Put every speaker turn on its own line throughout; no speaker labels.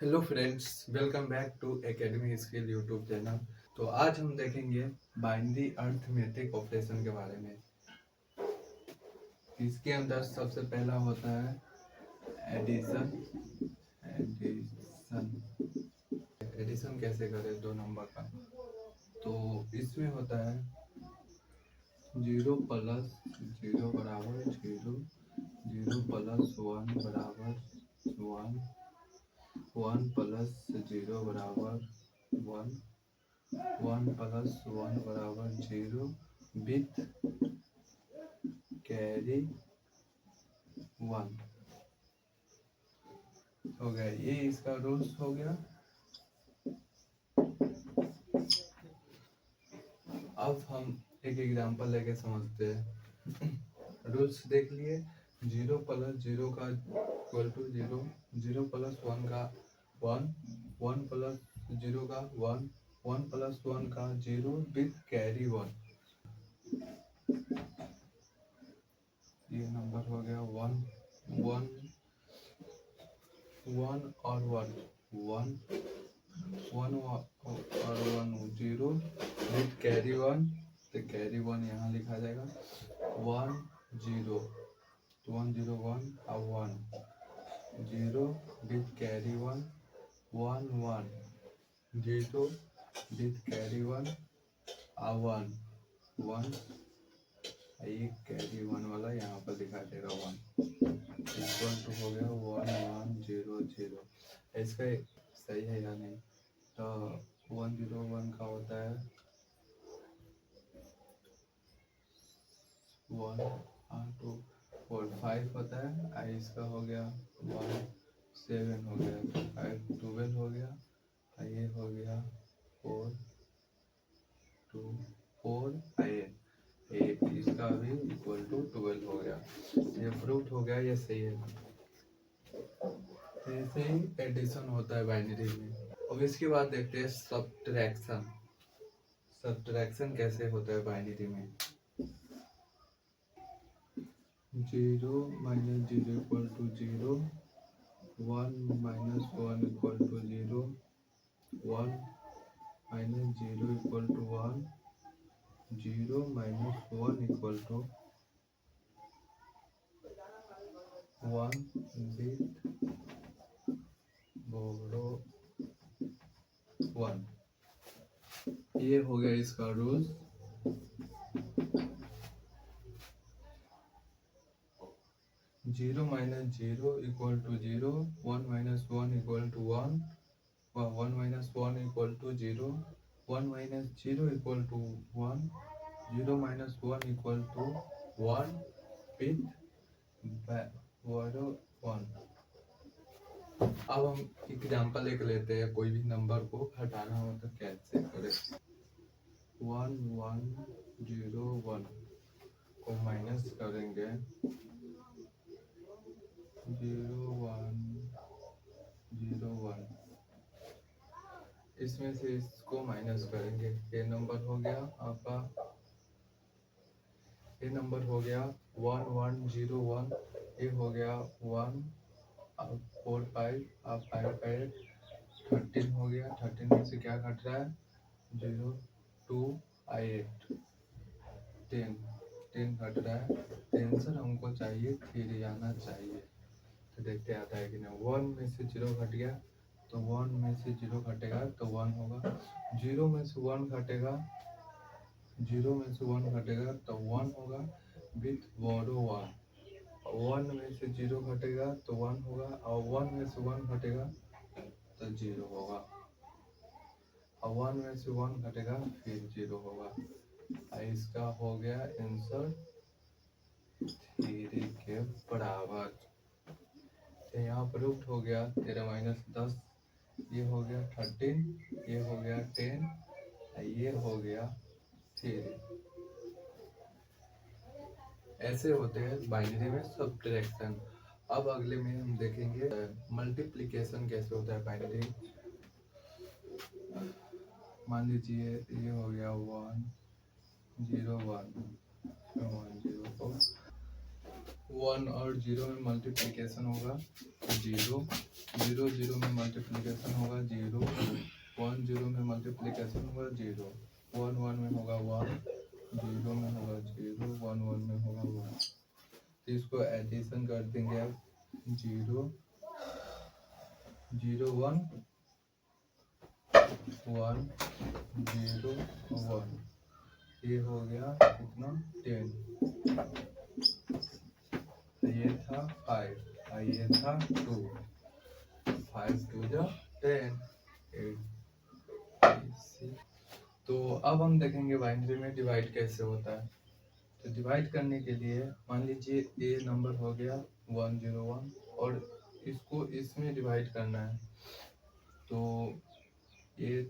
Hello friends, welcome back to academy skill YouTube channel. तो आज हम देखेंगे बाइनरी अर्थमेटिक ऑपरेशन के बारे में। इसके अंदर सबसे पहला होता है एडिशन। एडिशन कैसे करें दो नंबर का? तो इसमें होता है 0 प्लस 0 बराबर 0, 0 प्लस 1 बराबर 1, 1 प्लस 0 बराबर 1, 1 प्लस 1 बराबर 0 विथ कैरी 1 हो गया। ये इसका रूल्स हो गया। अब हम एक एग्जांपल लेके समझते हैं। रूल्स देख लिए। 0 प्लस 0 का इक्वल टू 0, 0 प्लस 1 का 1, 1 प्लस 0 का 1, 1 प्लस 1 का 0 विथ कैरी 1। ये नंबर हो गया 1, 1, 1 और 1, 1, 1 और 1 0 विथ कैरी 1। तो कैरी 1 यहाँ लिखा जाएगा 1 0, 1 0 1 और 1 0 विथ कैरी 1, 1 1 0 विथ कैरी 1 और 1 1। ये कैरी 1 वाला यहाँ पर दिखा देगा 1 इक्वल टू हो गया 1 1 0 0। इसका सही है या नहीं? तो 1 0 1 का होता है 1 2 4 5 होता है। आई इसका हो गया 1 7 हो गया, 5 12 हो गया। ये हो गया 4 2 4 8 इसका भी इक्वल टू 12 हो गया। ये प्रूफ हो गया, ये सही है। ऐसे ही एडिशन होता है बाइनरी में। अब इसके बाद देखते हैं सब्ट्रैक्शन। सब्ट्रैक्शन कैसे होता है बाइनरी में? 0 minus 0 equal to 0, 1 minus 1 equal to 0, 1 minus 0 equal to 1, 0 minus 1 equal to 1 with borrow 1। ये हो गया इसका रूल। Zero minus 0 equal to 0, 1 minus 1 equal to 1, 1 minus 1 equal to 0, 1 minus 0 equal to 1, 0 minus 1 equal to 1 with borrow 1। अब हम example एक लेते हैं। कोई भी नंबर को हटाना हो तो कैसे करें? 1 1 0 1 को माइनस करेंगे 0 1 0 1। इसमें से इसको माइनस करेंगे। ये नंबर हो गया आपका, ये नंबर हो गया 1 1 0 1। ये हो गया 1 4 5 5 8 13 हो गया। 13 में से क्या घट रहा है? 0 2 8 10 10 घट रहा है। आंसर हमको चाहिए 3 आना चाहिए। तो देखते आता है कि नहीं। 1 में से 0 घट गया तो 1 में से 0 घटेगा तो 1 होगा। 0 में से 1 घटेगा, 0 में से 1 घटेगा तो 1 होगा विथ बोरो 1। 1 में से 0 घटेगा तो 1 होगा और 1 में से 1 घटेगा तो 0 होगा और 1 में से 1 घटेगा फिर 0 होगा। इसका हो गया आंसर 3 के बराबर। तो यहाँ प्रूफ हो गया 13 माइनस 10। ये हो गया 13, ये हो गया 10, ये हो गया 3। ऐसे होते हैं बाइनरी में सब्ट्रैक्शन। अब अगले में हम देखेंगे मल्टीप्लिकेशन कैसे होता है बाइनरी। मान लीजिए ये हो गया 1 0 1 1 0 को 1 और 0 में मल्टीप्लिकेशन होगा 0, 0 0 में मल्टीप्लिकेशन होगा 0, 1 0 में मल्टीप्लिकेशन होगा 0, 1 1 में होगा 1, 0 में होगा 0, 1 1 में होगा 1। तो इसको एडिशन कर देंगे अब 0 0 1 1 0 1, ये हो गया कितना 10, ये था 5 और ये था 2, 5 2 जा 10, 8 6। तो अब हम देखेंगे बाइनरी में डिवाइड कैसे होता है। तो डिवाइड करने के लिए मान लीजिए ये नंबर हो गया 101 और इसको इसमें डिवाइड करना है, तो ये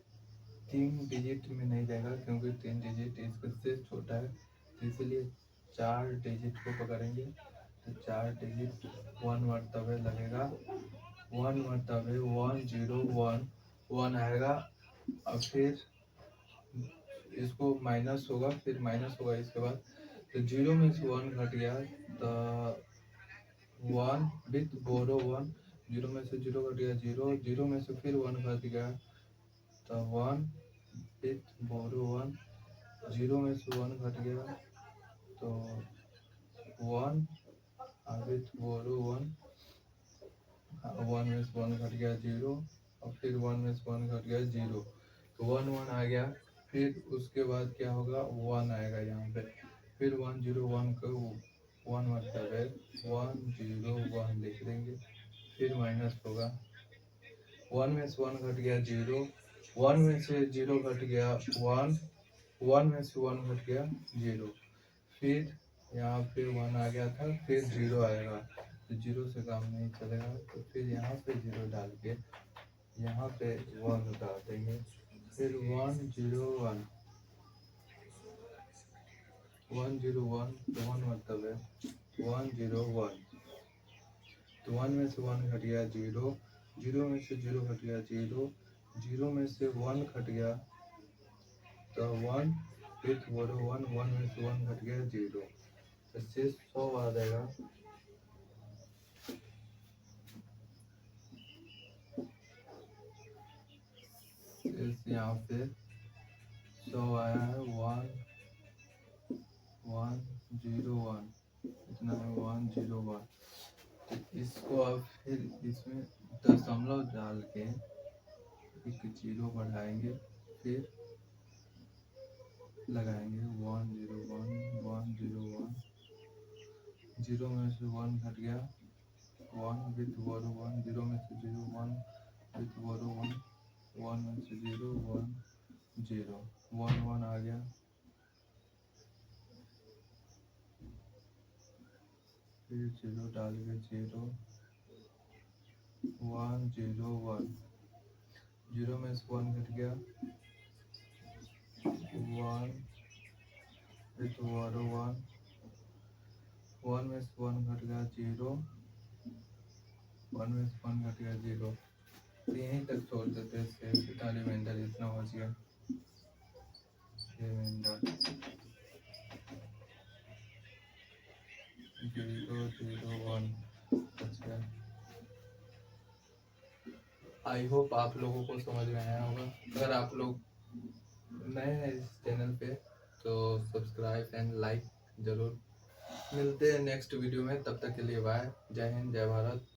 3 डिजिट में नहीं जाएगा क्योंकि 3 डिजिट इससे छोटा है, तो इसलिए 4 डिजिट को पकड़ेंगे। तो 4 डिजिट 1 मरतबे लगेगा, 1 मरतबे 101 आएगा। अब फिर इसको माइनस होगा, फिर माइनस होगा इसके बाद, तो 0 में से 1 घट गया तो 1 विथ बोरो 1, 0 में से 0 घट गया 0, 0 में से फिर 1 घट गया तो 1 विथ बोरो 1, 0 में से 1 घट गया तो 1 विथ बोरो 1, 1 में से 1 घट गया 0 और फिर 1 में से 1 घट गया 0, तो 1 1 आ गया। फिर उसके बाद क्या होगा 1 आएगा यहाँ पे, फिर 101 को 1 मतलब है 101 लिख देंगे, फिर माइनस होगा 1 में से 1 घट गया 0, 1 में से 0 घट गया 1, 1 में से 1 घट गया 0, फिर यहाँ पे 1 आ गया था, फिर 0 आएगा, तो 0 से काम नहीं चलेगा, तो फिर यहाँ पे 0 डाल के यहाँ पे 1 डाल देंगे, फिर 101 101, तो 1 मतलब है 101, तो 1 में से 1 घट गया 0, 0 में से 0 घट गया 0, 0 में से 1 घट गया तो 1 विथ बोरो 1, 1 में से 1 घट गया 0, इससे 100 आ जाएगा। इस यहाँ पे 100 आया है 101, इतना है 101। तो इसको अब फिर इसमें दशमलव डाल के एक 0 बढ़ाएंगे, फिर लगाएंगे 101 101, 0 में से 1 घट गया 1 विथ बोरो 1, 0 में से 0 1 विथ बोरो 1, 1 में से 0 1 0, 1 1 आ गया, फिर 0 डाल के 0 101, 0 में से 1 घट गया 1 विथ बोरो 1, 1 में से 1 घट गया 0, 1 में से 1 घट गया 0, तो यहीं तक छोड़ देते हैं। इसका रिमाइंडर इतना हो गया, रिमाइंडर 001 बच गया। आई होप आप लोगों को समझ में आया होगा। अगर आप लोग नए हैं इस चैनल पे तो सब्सक्राइब एंड लाइक जरूर। मिलते हैं नेक्स्ट वीडियो में, तब तक के लिए बाय। जय हिंद, जय भारत।